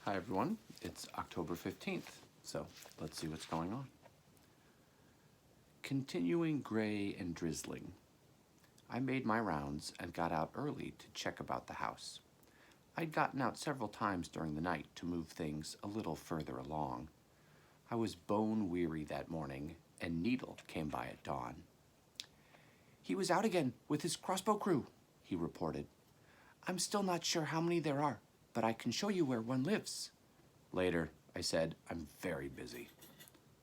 Hi everyone, it's October 15th, so let's see what's going on. Continuing gray and drizzling. I made my rounds and got out early to check about the house. I'd gotten out several times during the night to move things a little further along. I was bone weary that morning, and Needle came by at dawn. "He was out again with his crossbow crew," he reported. "I'm still not sure how many there are, but I can show you where one lives." "Later," I said. "I'm very busy."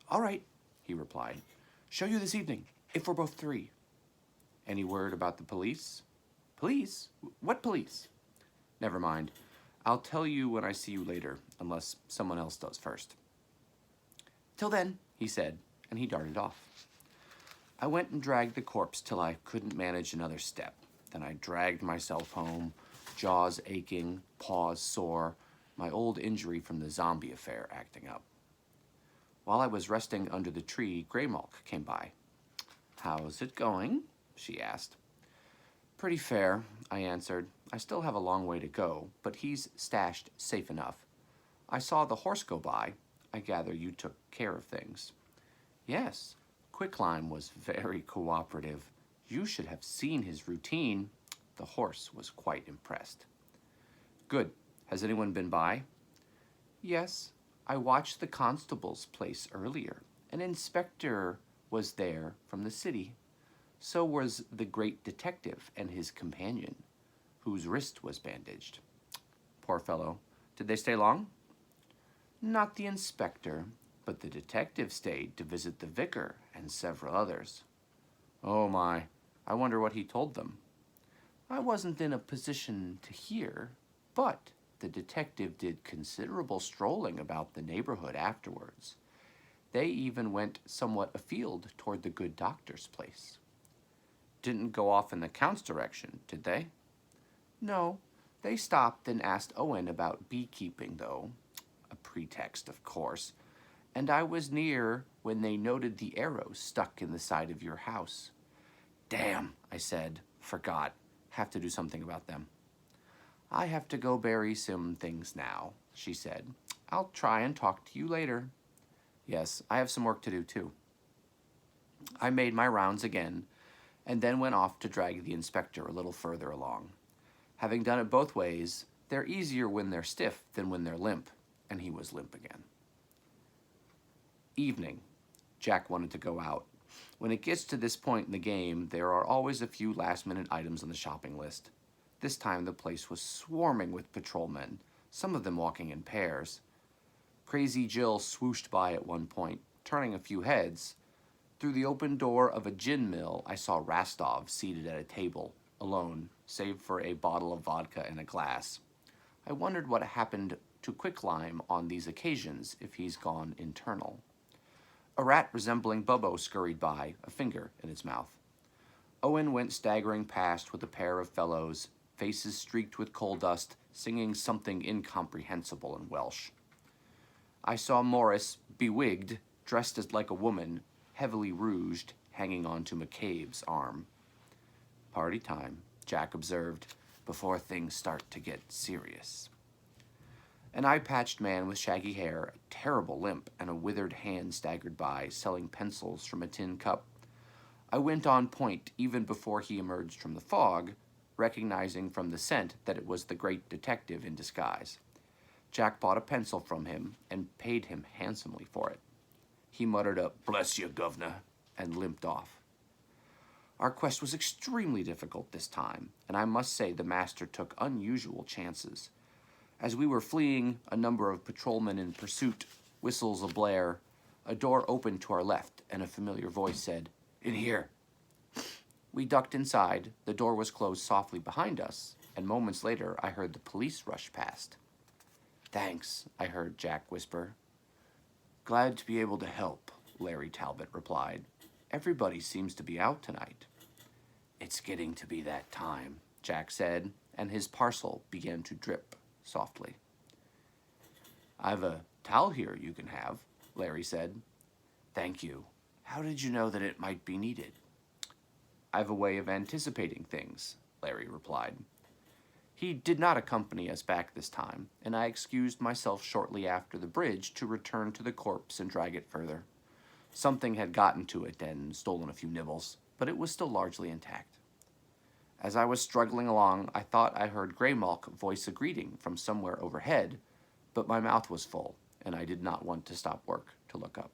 "All right," he replied. "Show you this evening, if we're both free." "Any word about the police?" "Police? What police?" "Never mind. I'll tell you when I see you later, unless someone else does first." "Till then," he said, and he darted off. I went and dragged the corpse till I couldn't manage another step. Then I dragged myself home, jaws aching, paws sore, my old injury from the zombie affair acting up. While I was resting under the tree, Graymalk came by. "How's it going?" she asked. "Pretty fair," I answered. "I still have a long way to go, but he's stashed safe enough. I saw the horse go by. I gather you took care of things." "Yes, Quicklime was very cooperative. You should have seen his routine." The horse was quite impressed. "Good. Has anyone been by?" "Yes, I watched the constable's place earlier. An inspector was there from the city. So was the great detective and his companion, whose wrist was bandaged." "Poor fellow. Did they stay long?" "Not the inspector, but the detective stayed to visit the vicar and several others." "Oh my, I wonder what he told them." "I wasn't in a position to hear, but the detective did considerable strolling about the neighborhood afterwards. They even went somewhat afield toward the good doctor's place." "Didn't go off in the Count's direction, did they?" "No, they stopped and asked Owen about beekeeping, though. A pretext, of course. And I was near when they noted the arrows stuck in the side of your house." "Damn," I said. "Forgot. Have to do something about them." "I have to go bury some things now," she said. "I'll try and talk to you later." "Yes, I have some work to do, too." I made my rounds again, and then went off to drag the inspector a little further along. Having done it both ways, they're easier when they're stiff than when they're limp, and he was limp again. Evening. Jack wanted to go out. When it gets to this point in the game, there are always a few last-minute items on the shopping list. This time the place was swarming with patrolmen, some of them walking in pairs. Crazy Jill swooshed by at one point, turning a few heads. Through the open door of a gin mill, I saw Rastov seated at a table, alone, save for a bottle of vodka and a glass. I wondered what happened to Quicklime on these occasions if he's gone internal. A rat resembling Bubbo scurried by, a finger in its mouth. Owen went staggering past with a pair of fellows, faces streaked with coal dust, singing something incomprehensible in Welsh. I saw Morris, bewigged, dressed as like a woman, heavily rouged, hanging onto McCabe's arm. "Party time," Jack observed, "before things start to get serious." An eye-patched man with shaggy hair, a terrible limp, and a withered hand staggered by, selling pencils from a tin cup. I went on point even before he emerged from the fog, recognizing from the scent that it was the great detective in disguise. Jack bought a pencil from him and paid him handsomely for it. He muttered a "bless you, governor," and limped off. Our quest was extremely difficult this time, and I must say the master took unusual chances. As we were fleeing, a number of patrolmen in pursuit, whistles ablare, a door opened to our left, and a familiar voice said, "In here." We ducked inside, the door was closed softly behind us, and moments later I heard the police rush past. "Thanks," I heard Jack whisper. "Glad to be able to help," Larry Talbot replied. "Everybody seems to be out tonight." "It's getting to be that time," Jack said, and his parcel began to drip softly. "I've a towel here you can have," Larry said. "Thank you. How did you know that it might be needed?" "I've a way of anticipating things," Larry replied. He did not accompany us back this time, and I excused myself shortly after the bridge to return to the corpse and drag it further. Something had gotten to it and stolen a few nibbles, but it was still largely intact. As I was struggling along, I thought I heard Greymalk voice a greeting from somewhere overhead, but my mouth was full, and I did not want to stop work to look up.